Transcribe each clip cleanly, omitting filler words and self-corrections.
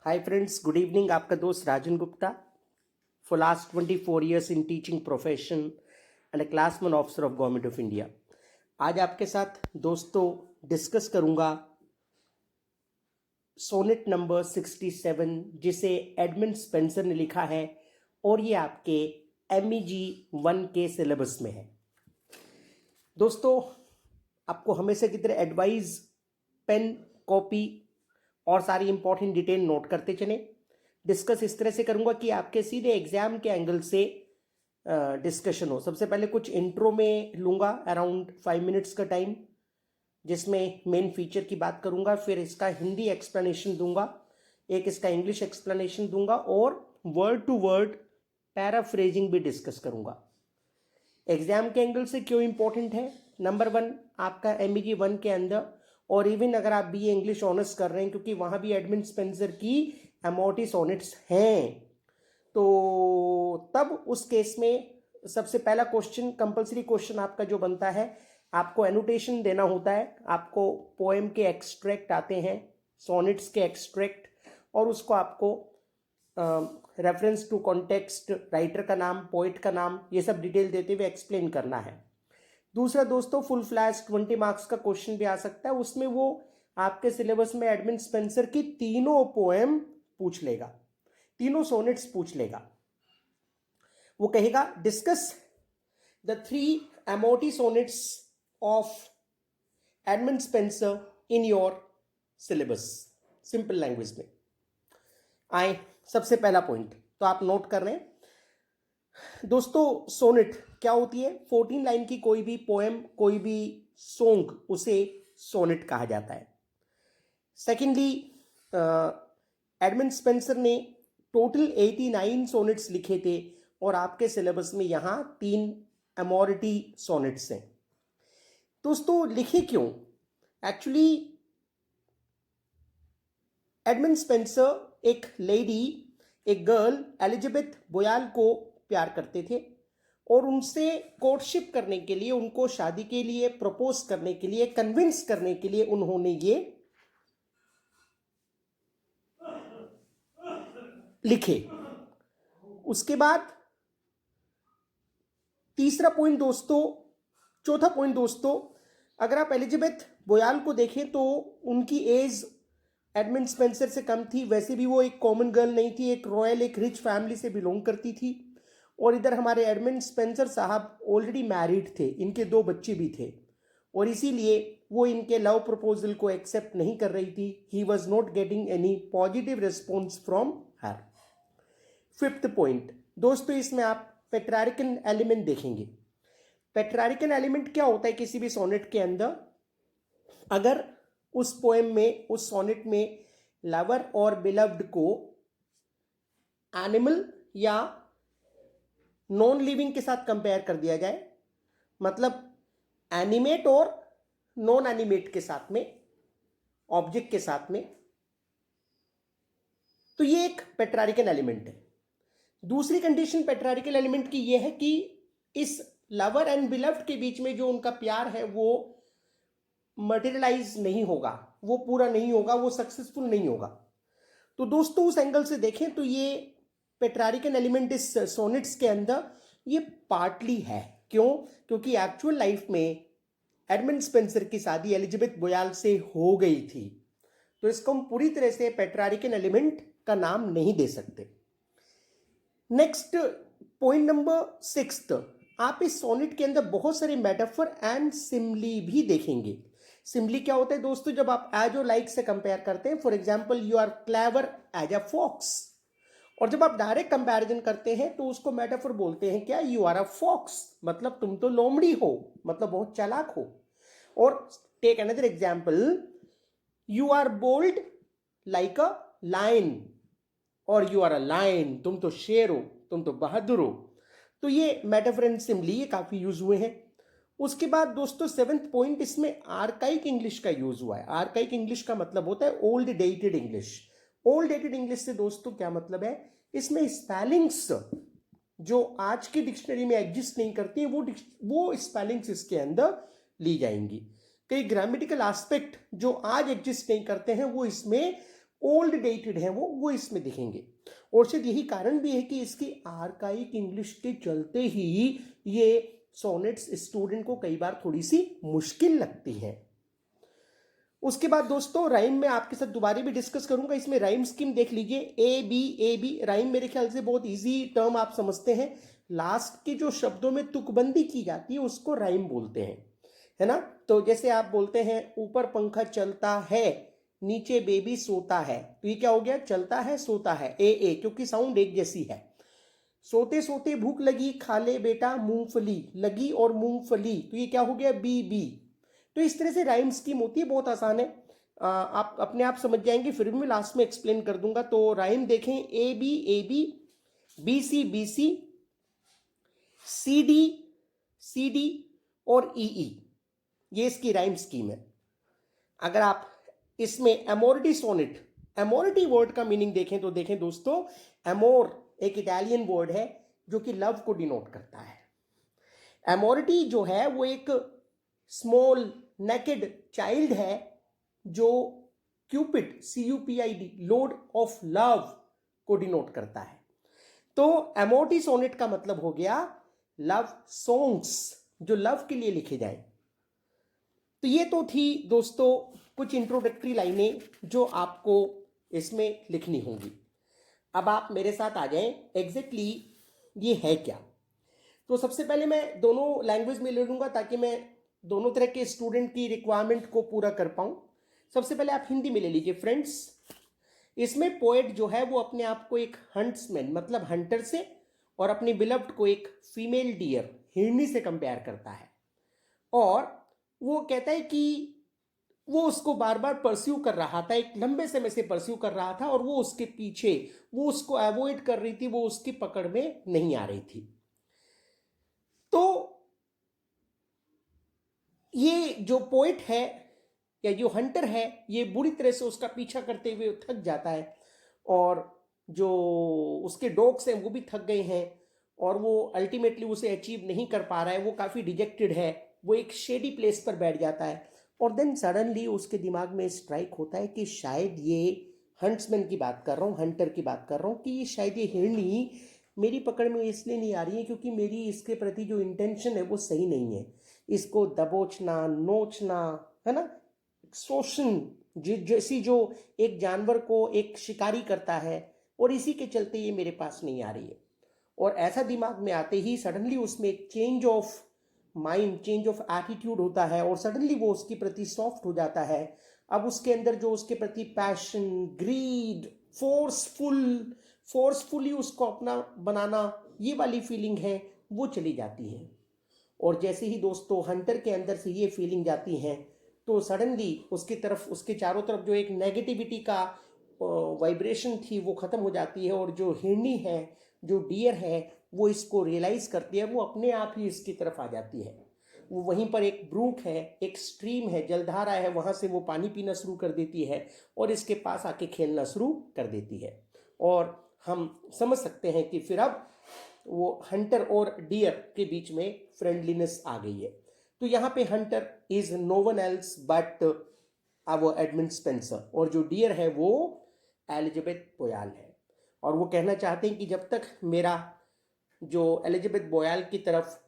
Hi friends, good evening. आपका दोस्त Rajan Gupta for last 24 years in teaching profession and a class one officer of government of India. आज आपके साथ दोस्तों डिस्कस करूंगा सोनेट नंबर 67 जिसे एडमंड स्पेंसर ने लिखा है और ये आपके MEG 1 के सिलेबस में है। दोस्तों, आपको हमेशा की तरह एडवाइस पेन, कॉपी और सारी इंपॉर्टेंट डिटेल नोट करते चलें। डिस्कस इस तरह से करूंगा कि आपके सीधे एग्जाम के एंगल से डिस्कशन हो। सबसे पहले कुछ इंट्रो में लूंगा, अराउंड 5 मिनट्स का टाइम, जिसमें मेन फीचर की बात करूंगा। फिर इसका हिंदी एक्सप्लेनेशन दूंगा, एक इसका इंग्लिश एक्सप्लेनेशन दूंगा और वर्ड टू वर्ड पैराफ्रेजिंग भी डिस्कस करूंगा। एग्जाम के एंगल से क्यों इंपॉर्टेंट है? नंबर 1, आपका MEG 1 के अंदर और इवन अगर आप BA इंग्लिश ऑनर्स कर रहे हैं, क्योंकि वहां भी एडमंड स्पेंसर की एमोर्टी सोनेट्स हैं, तो तब उस केस में सबसे पहला क्वेश्चन, कंपलसरी क्वेश्चन आपका जो बनता है, आपको एनोटेशन देना होता है। आपको पोएम के एक्सट्रैक्ट आते हैं, सोनेट्स के एक्सट्रैक्ट, और उसको आपको रेफरेंस टू कॉन्टेक्स्ट, राइटर का नाम, पोइट का नाम, ये सब डिटेल देते हुए एक्सप्लेन करना है। दूसरा दोस्तों, फुल फ्लैश 20 मार्क्स का क्वेश्चन भी आ सकता है। उसमें वो आपके सिलेबस में एडमंड स्पेंसर की तीनों पोएम पूछ लेगा, तीनों सोनेट्स पूछ लेगा। वो कहेगा discuss the 3 amoretti sonnets of Edmund Spenser in your syllabus, simple language में। आए सबसे पहला पॉइंट, तो आप नोट कर रहे हैं दोस्तों, सोनेट क्या होती है? 14 लाइन की कोई भी पोएम, कोई भी सॉन्ग, उसे सोनेट कहा जाता है। सेकेंडली, एडमंड स्पेंसर ने टोटल 89 सोनेट्स लिखे थे और आपके सिलेबस में यहां 3 एमोरिटी सोनेट्स हैं। दोस्तों, लिखे क्यों? एक्चुअली एडमंड स्पेंसर एक लेडी, एक गर्ल एलिजाबेथ बोयाल को प्यार करते थे और उनसे कोर्टशिप करने के लिए, उनको शादी के लिए प्रपोज करने के लिए, कन्विंस करने के लिए उन्होंने ये लिखे। उसके बाद तीसरा पॉइंट दोस्तों, चौथा पॉइंट दोस्तों, अगर आप एलिजाबेथ बोयाल को देखें तो उनकी एज एडमंड स्पेंसर से कम थी। वैसे भी वो एक कॉमन गर्ल नहीं थी, एक रॉयल, एक रिच फैमिली से बिलोंग करती थी। और इधर हमारे एडमंड स्पेंसर साहब ऑलरेडी मैरिड थे, इनके 2 बच्चे भी थे और इसीलिए वो इनके लव प्रपोजल को एक्सेप्ट नहीं कर रही थी। He was not getting any positive response from her. Fifth point दोस्तों, इसमें आप पेट्रार्कन एलिमेंट देखेंगे। पेट्रार्कन एलिमेंट क्या होता है किसी भी सोनेट के अंदर? अगर उस पोएम में, उस सोनेट में लवर और बिलव्ड को एनिमल या नॉन लिविंग के साथ कंपेयर कर दिया जाए, मतलब एनिमेट और नॉन एनिमेट के साथ में, ऑब्जेक्ट के साथ में, तो ये एक पेट्रार्कन एलिमेंट है। दूसरी कंडीशन पेट्रार्कन एलिमेंट की यह है कि इस लवर एंड बिलव्ड के बीच में जो उनका प्यार है वो मटेरियलाइज नहीं होगा, वो पूरा नहीं होगा, वो सक्सेसफुल नहीं होगा। तो दोस्तों, उस एंगल से देखें तो ये पेट्रार्कन एलिमेंट इस सोनेट्स के अंदर ये पार्टली है। क्यों? क्योंकि एक्चुअल लाइफ में एडमंड स्पेंसर की शादी एलिजाबेथ बोयाल से हो गई थी, तो इसको हम पूरी तरह से पेट्रार्कन एलिमेंट का नाम नहीं दे सकते। नेक्स्ट पॉइंट नंबर 6, आप इस सोनेट के अंदर बहुत सारे मेटाफर एंड सिमली भी देखेंगे। सिमली क्या होता है दोस्तों? जब आप एज और लाइक से कंपेयर करते हैं, for example you are clever as a fox, और जब आप डायरेक्ट कंपैरिजन करते हैं तो उसको मेटाफर बोलते हैं क्या? यू आर अ फॉक्स, मतलब तुम तो लोमड़ी हो, मतलब बहुत चालाक हो। और take another example, you are bold like a lion, और यू आर अ लायन, तुम तो शेर हो, तुम तो बहादुर हो। तो ये मेटाफर एंड सिमली ये काफी यूज हुए हैं। उसके बाद दोस्तों 7th पॉइंट, इसमें आर्काइक इंग्लिश का यूज हुआ है। आर्काइक इंग्लिश का मतलब होता है old dated English. Old dated English से दोस्तों क्या मतलब है? इसमें स्पेलिंग्स जो आज की डिक्शनरी में एग्जिस्ट नहीं करती है, वो स्पेलिंग्स इसके अंदर ली जाएंगी। कई ग्रामेटिकल एस्पेक्ट जो आज एग्जिस्ट नहीं करते हैं वो इसमें ओल्ड डेटेड हैं वो इसमें दिखेंगे। और शायद यही कारण भी है कि इसकी आर्काइक इंग्लिश के चलते ही ये सोनेट्स स्टूडेंट को कई बार थोड़ी सी मुश्किल लगती हैं। उसके बाद दोस्तों राइम में आपके साथ दोबारा भी डिस्कस करूंगा। इसमें राइम स्कीम देख लीजिए, ए बी राइम मेरे ख्याल से बहुत इजी टर्म आप समझते हैं। लास्ट के जो शब्दों में तुकबंदी की जाती है उसको राइम बोलते हैं, है ना। तो जैसे आप बोलते हैं ऊपर पंखा चलता है, नीचे बेबी सोता है, तो ये क्या हो गया, चलता है सोता है, ए क्योंकि साउंड एक जैसी है। सोते सोते भूख लगी, खा ले बेटा मूंगफली, लगी और मूंगफली, तो ये क्या हो गया, बी। तो इस तरह से राइम स्कीम होती है, बहुत आसान है, आप अपने आप समझ जाएंगे, फिर भी मैं लास्ट में एक्सप्लेन कर दूंगा। तो राइम देखें, A B, B C, C D और ई, ये इसकी राइम स्कीम है। अगर आप इसमें एमोरिटी सोनेट, एमोरिटी वर्ड का मीनिंग देखें तो देखें दोस्तों, एमोर एक इटालियन वर्ड है जो कि लव को डिनोट करता है। एमोरिटी जो है वो एक स्मॉल नेकेड चाइल्ड है जो Cupid CUPID Lord of love को डिनोट करता है। तो एमोरिटी सोनेट का मतलब हो गया लव सॉन्ग्स जो लव के लिए लिखे जाएं। तो ये तो थी दोस्तों कुछ इंट्रोडक्टरी लाइनें जो आपको इसमें लिखनी होंगी। अब आप मेरे साथ आ जाएं, एग्जैक्टली ये है क्या। तो सबसे पहले मैं दोनों लैंग्वेज में ले लूँगा ताकि मैं दोनों तरह के स्टूडेंट की रिक्वायरमेंट को पूरा कर पाऊँ। सबसे पहले आप हिंदी में ले लीजिए फ्रेंड्स। इसमें पोएट जो है वो अपने आप को एक हंट्समैन मतलब हंटर से और अपनी बिलव्ड को एक फीमेल डियर हिरनी से कंपेयर करता है, और वो कहता है कि वो उसको बार बार परस्यू कर रहा था, एक लंबे समय से परस्यू कर रहा था, और वो उसके पीछे, वो उसको अवॉइड कर रही थी, वो उसकी पकड़ में नहीं आ रही थी। तो ये जो पोएट है या जो हंटर है ये बुरी तरह से उसका पीछा करते हुए थक जाता है, और जो उसके डॉग्स हैं वो भी थक गए हैं, और वो अल्टीमेटली उसे अचीव नहीं कर पा रहा है, वो काफ़ी डिजेक्टेड है, वो एक शेडी प्लेस पर बैठ जाता है। और देन सडनली उसके दिमाग में स्ट्राइक होता है कि शायद ये हंट्समैन की बात कर रहा हूँ, हंटर की बात कर रहा हूँ, कि शायद ये हिरनी मेरी पकड़ में इसलिए नहीं आ रही है क्योंकि मेरी इसके प्रति जो इंटेंशन है वो सही नहीं है। इसको दबोचना, नोचना, है ना, शोषण जैसी जो एक जानवर को एक शिकारी करता है, और इसी के चलते ये मेरे पास नहीं आ रही है। और ऐसा दिमाग में आते ही सडनली उसमें एक change of mind, change of attitude होता है, और सडनली वो उसके प्रति सॉफ्ट हो जाता है। अब उसके अंदर जो उसके प्रति पैशन, ग्रीड, फोर्सफुली उसको अपना बनाना, ये वाली फीलिंग है वो चली जाती है। और जैसे ही दोस्तों हंटर के अंदर से ये फीलिंग जाती हैं तो सडनली उसकी तरफ, उसके चारों तरफ जो एक नेगेटिविटी का वाइब्रेशन थी वो ख़त्म हो जाती है, और जो हिरनी है, जो डियर है, वो इसको रियलाइज़ करती है, वो अपने आप ही इसकी तरफ आ जाती है। वो वहीं पर एक ब्रूक है, एक स्ट्रीम है, जलधारा है, वहाँ से वो पानी पीना शुरू कर देती है और इसके पास आके खेलना शुरू कर देती है। और हम समझ सकते हैं कि फिर अब वो हंटर और डियर के बीच में फ्रेंडलीनेस आ गई है। तो यहाँ पे hunter is no one else but our Edmund Spencer, और जो डियर है वो एलिजाबेथ बोयाल है। और वो कहना चाहते हैं कि जब तक मेरा जो एलिजाबेथ बोयाल की तरफ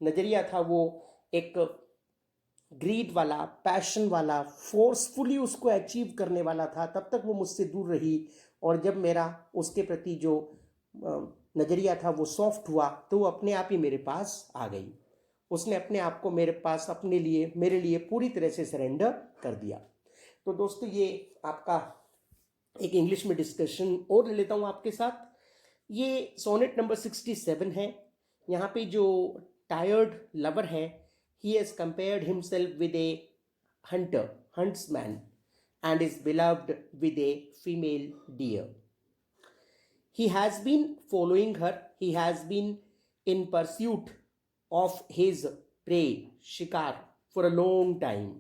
नज़रिया था वो एक ग्रीड वाला, पैशन वाला, फोर्सफुली उसको अचीव करने वाला था, तब तक वो मुझसे दूर रही। और जब मेरा उसके प्रति जो नज़रिया था वो सॉफ्ट हुआ तो वो अपने आप ही मेरे पास आ गई। उसने अपने आप को मेरे पास, अपने लिए, मेरे लिए पूरी तरह से सरेंडर कर दिया। तो दोस्तों ये आपका एक इंग्लिश में डिस्कशन और ले लेता हूँ आपके साथ। ये सोनेट नंबर 67 है। यहाँ पे जो टायर्ड लवर है, he has compared himself with a huntsman, and is beloved with a female deer. He has been following her, he has been in pursuit of his prey, shikar, for a long time.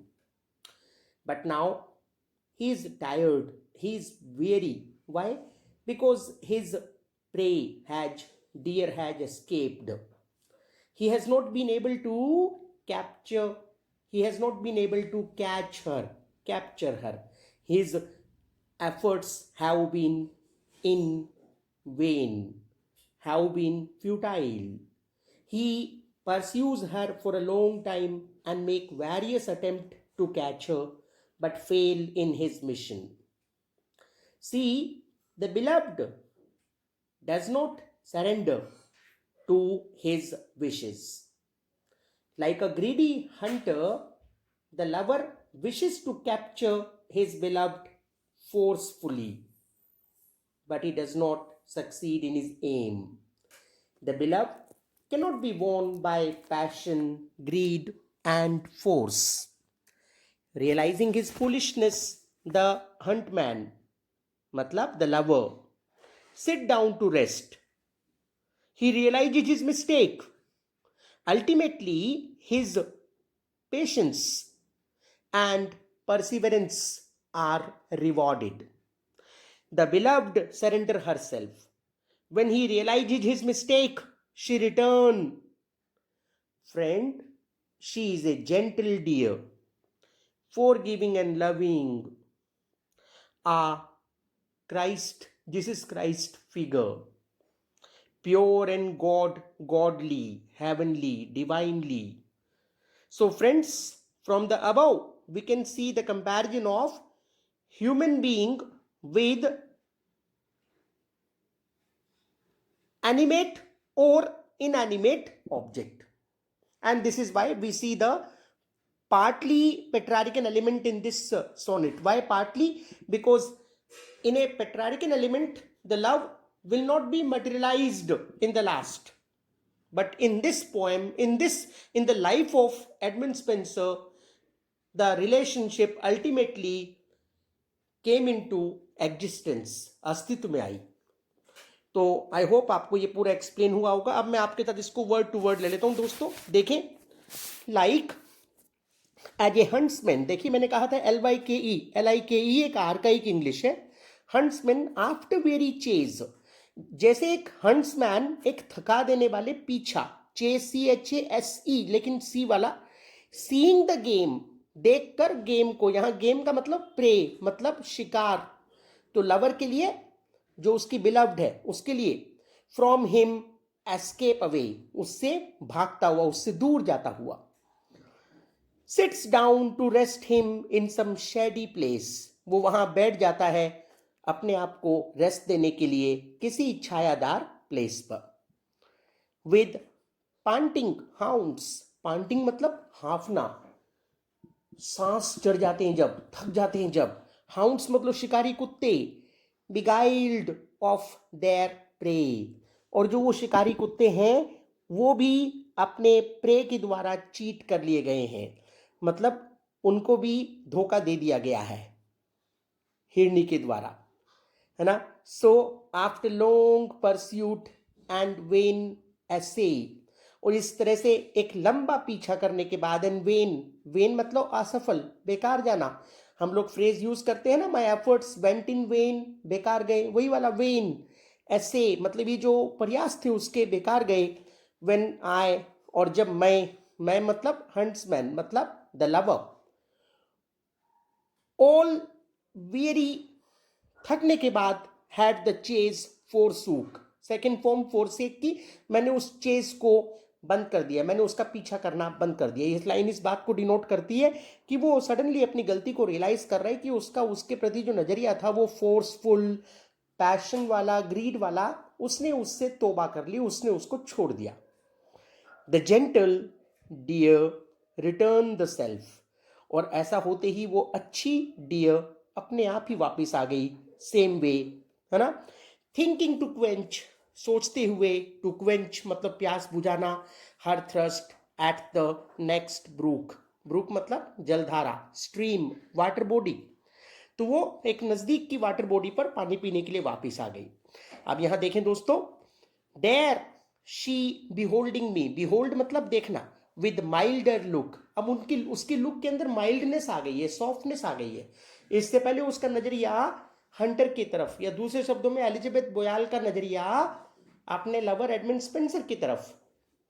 But now he is tired, he is weary. Why? Because his prey deer has escaped. He has not been able to capture her. His efforts have been in vain, have been futile. He pursues her for a long time and make various attempts to catch her, but fail in his mission. See, the beloved does not surrender to his wishes. Like a greedy hunter, the lover wishes to capture his beloved forcefully, but he does not succeed in his aim. The beloved cannot be won by passion, greed, and force. Realizing his foolishness, the huntman, matlab the lover, sit down to rest. He realizes his mistake. Ultimately, his patience and perseverance are rewarded. The beloved surrender herself. When he realizes his mistake, she returned. Friend, she is a gentle deer, forgiving and loving, a Christ, Jesus Christ figure, pure and godly, heavenly, divinely. So friends, from the above, we can see the comparison of human being with animate or inanimate object. And this is why we see the partly Petrarchan element in this sonnet. Why partly? Because in a Petrarchan element, the love will not be materialized in the last. But in this poem, in the life of Edmund Spenser, the relationship ultimately came into existence, अस्तित्व में आई. तो I hope आपको ये पूरा explain हुआ होगा. अब मैं आपके साथ इसको वर्ड टू वर्ड ले लेता हूं दोस्तों. देखें, लाइक एज ए हंट्समैन, देखिए मैंने कहा था LYKE एक आर्काइक इंग्लिश है. हंट्समैन आफ्टर वेरी चेज, जैसे एक हंट्समैन एक थका देने वाले पीछा, चेस CHASE लेकिन सी वाला, सीइंग द गेम, देखकर गेम को, यहां गेम का मतलब प्रे, मतलब शिकार. तो लवर के लिए, जो उसकी बिलव्ड है उसके लिए, फ्रॉम हिम एस्केप अवे, उससे भागता हुआ, उससे दूर जाता हुआ. Sits down to rest him in some shady place, वो वहां बैठ जाता है अपने आप को रेस्ट देने के लिए किसी छायादार प्लेस पर. विद पांटिंग हाउंड्स, पांटिंग मतलब हाफना, सांस चढ़ जाते हैं जब, थक जाते हैं जब. हाउंड्स मतलब शिकारी कुत्ते. बिगाइल्ड ऑफ देयर प्रे, और जो वो शिकारी कुत्ते हैं वो भी अपने प्रे के द्वारा चीट कर लिए गए हैं, मतलब उनको भी धोखा दे दिया गया है हिरनी के द्वारा, है ना. So after long pursuit and vain assay, और इस तरह से एक लंबा पीछा करने के बाद, एंड वेन मतलब असफल, बेकार जाना. हम लोग फ्रेज यूज करते हैं ना, my efforts went in when, बेकार गए, वही वाला वेन. ऐसे मतलब ये जो प्रयास थे उसके बेकार गए. व्हेन आई, और जब मैं मतलब हंट्समैन मतलब द लवर, ऑल वेरी, थकने के बाद, had the chase forsook, second form forsake की, मैंने उस चेज को बंद कर दिया, मैंने उसका पीछा करना बंद कर दिया. इस लाइन इस बात को डिनोट करती है कि वो सडनली अपनी गलती को रियलाइज कर रहा है कि उसका उसके प्रति जो नजरिया था वो फोर्सफुल, पैशन वाला, ग्रीड वाला, उसने उससे तौबा कर ली, उसने उसको छोड़ दिया. The gentle deer return the self, और ऐसा होते ही वो अच्छी डियर अपने आप ही वापस आ गई, सेम वे, है ना. थिंकिंग टू क्वेंच, सोचते हुए, टू क्वेंच मतलब प्यास बुझाना, her thirst at the next brook, brook मतलब जलधारा, स्ट्रीम, वाटर बॉडी. तो वो एक नजदीक की वाटर बॉडी पर पानी पीने के लिए वापस आ गई. अब यहां देखें दोस्तों, देयर शी बिहोल्डिंग मी, बिहोल्ड मतलब देखना, विद माइल्डर लुक, अब उसकी लुक के अंदर माइल्डनेस आ गई है, सॉफ्टनेस आ गई है. इससे पहले उसका नजरिया हंटर की तरफ, या दूसरे शब्दों में एलिजाबेथ बोयाल का नजरिया अपने लवर एडमंड स्पेंसर की तरफ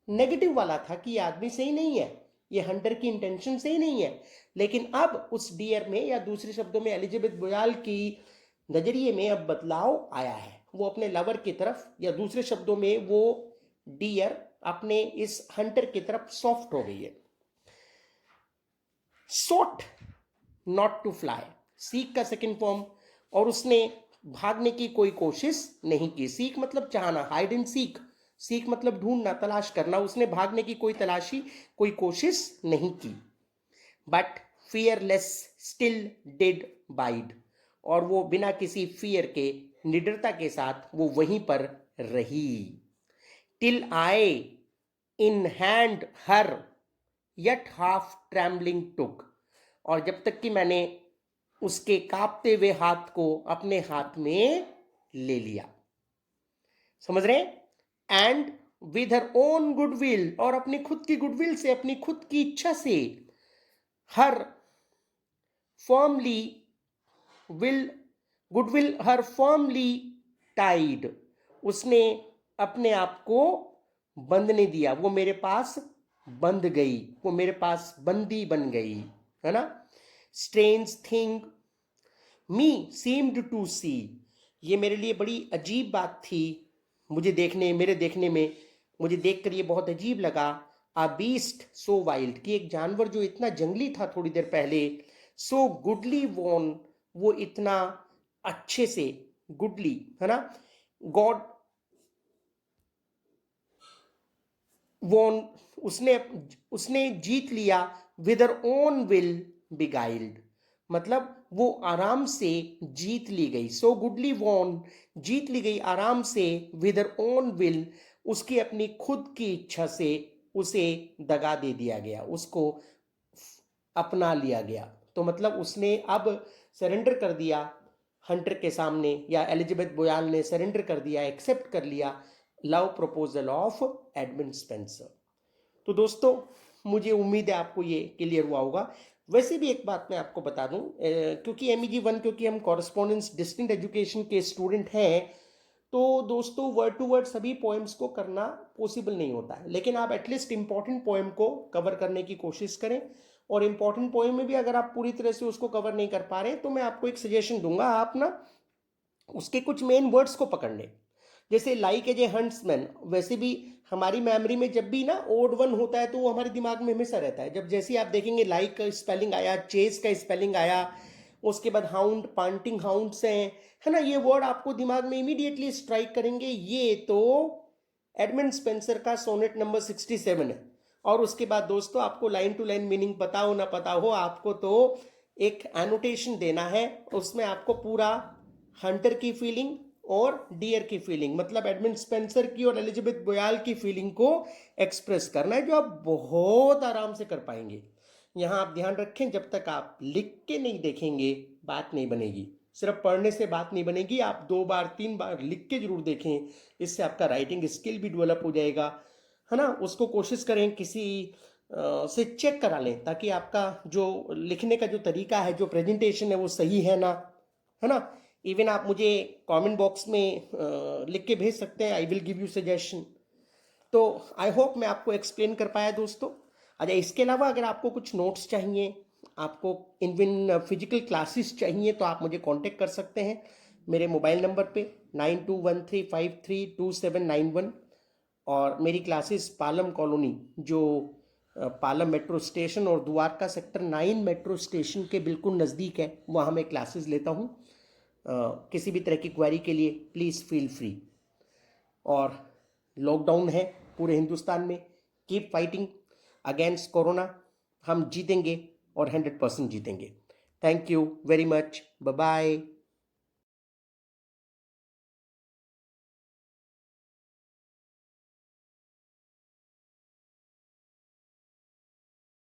नेगेटिव वाला था कि ये आदमी सही नहीं है, ये हंटर की इंटेंशन सही नहीं है. लेकिन अब उस डियर में, या दूसरे शब्दों में एलिजाबेथ बोयाल की नजरिए में अब बदलाव आया है, वो अपने लवर की तरफ, या दूसरे शब्दों में वो डियर अपने इस हंटर की तरफ सॉफ्ट हो गई है। Sought not to fly, seek का सेकेंड फॉर्म, और उसने भागने की कोई कोशिश नहीं की। सीक मतलब चाहना, हाइड एंड सीक, सीक मतलब ढूंढना, तलाश करना, उसने भागने की कोई कोशिश नहीं की। But fearless still did wide, और वो बिना किसी फियर के, निडरता के साथ वो वहीं पर रही। Till I in hand her yet half trembling took, और जब तक कि मैंने उसके कांपते हुए हाथ को अपने हाथ में ले लिया। समझ रहे हैं? And with her own goodwill, और अपनी खुद की गुडविल से, अपनी खुद की इच्छा से, her firmly will goodwill her firmly tied, उसने अपने आप को बंधने दिया, वो मेरे पास बंध गई, वो मेरे पास बंदी बन गई, है ना। Strange thing me seemed to see, ये मेरे लिए बड़ी अजीब बात थी, मेरे देखने में, मुझे देखकर ये बहुत अजीब लगा। आ बीस्ट सो वाइल्ड, कि एक जानवर जो इतना जंगली था थोड़ी देर पहले, सो गुडली वॉन, वो इतना अच्छे से, गुडली है ना, गॉड वॉन, उसने जीत लिया, विद हर ओन विल बिगाइल्ड, मतलब वो आराम से जीत ली गई। सो गुडली वॉन, जीत ली गई आराम से, विद हर ओन विल, उसकी अपनी खुद की इच्छा से उसे दगा दे दिया गया, उसको अपना लिया गया। तो मतलब उसने अब सरेंडर कर दिया हंटर के सामने, या एलिजाबेथ बोयाल ने सरेंडर कर दिया, एक्सेप्ट कर लिया love proposal of Edmund Spencer. तो दोस्तों, मुझे उम्मीद है आपको ये क्लियर हुआ होगा। वैसे भी एक बात मैं आपको बता दूं, क्योंकि MEG 1, क्योंकि हम कॉरेस्पॉन्डेंस डिस्टिंक्ट एजुकेशन के स्टूडेंट हैं, तो दोस्तों वर्ड टू वर्ड सभी पोएम्स को करना पॉसिबल नहीं होता है, लेकिन आप एटलीस्ट इंपॉर्टेंट पोएम को कवर करने की कोशिश करें। और इंपॉर्टेंट पोएम में भी अगर आप पूरी तरह से उसको कवर नहीं कर पा रहे तो मैं आपको एक सजेशन दूंगा, आप ना उसके कुछ मेन वर्ड्स को पकड़ लें। जैसे लाइक एज ए हंट्समैन, वैसे भी हमारी मेमोरी में जब भी ना ओड वन होता है तो वो हमारे दिमाग में हमेशा रहता है। जब जैसे आप देखेंगे लाइक का स्पेलिंग आया, चेस का स्पेलिंग आया, उसके बाद हाउंड, पांटिंग हाउंड्स हैं, है ना, ये वर्ड आपको दिमाग में इमीडिएटली स्ट्राइक करेंगे। ये तो एडमंड स्पेंसर का सोनेट नंबर 67 है। और उसके बाद दोस्तों, आपको लाइन टू लाइन मीनिंग पता हो ना पता हो, आपको तो एक एनोटेशन देना है, उसमें आपको पूरा हंटर की फीलिंग और डियर की फीलिंग, मतलब एडमंड स्पेंसर की और एलिजाबेथ बोयाल की फीलिंग को एक्सप्रेस करना है, जो आप बहुत आराम से कर पाएंगे। यहां आप ध्यान रखें, जब तक आप लिख के नहीं देखेंगे बात नहीं बनेगी, सिर्फ पढ़ने से बात नहीं बनेगी, आप 2 बार 3 बार लिख के जरूर देखें, इससे आपका राइटिंग स्किल भी डेवलप हो जाएगा, है ना। उसको कोशिश करें किसी से चेक करा लें, ताकि आपका जो लिखने का जो तरीका है, जो प्रेजेंटेशन है, वो सही है ना, है ना। इवन आप मुझे कमेंट बॉक्स में लिख के भेज सकते हैं, I will give you suggestion. तो आई होप मैं आपको एक्सप्लेन कर पाया दोस्तों। अच्छा, इसके अलावा अगर आपको कुछ नोट्स चाहिए, आपको इवन फिजिकल क्लासेस चाहिए, तो आप मुझे कांटेक्ट कर सकते हैं मेरे मोबाइल नंबर पे 9213532791। और मेरी क्लासेस पालम कॉलोनी, जो पालम मेट्रो स्टेशन और द्वारका सेक्टर 9 मेट्रो स्टेशन के बिल्कुल नज़दीक है, वहाँ मैं क्लासेस लेता हूँ। किसी भी तरह की क्वेरी के लिए प्लीज़ फील फ्री। और लॉकडाउन है पूरे हिंदुस्तान में, कीप फाइटिंग अगेंस्ट कोरोना, हम जीतेंगे और 100% जीतेंगे। Thank you very much, bye bye.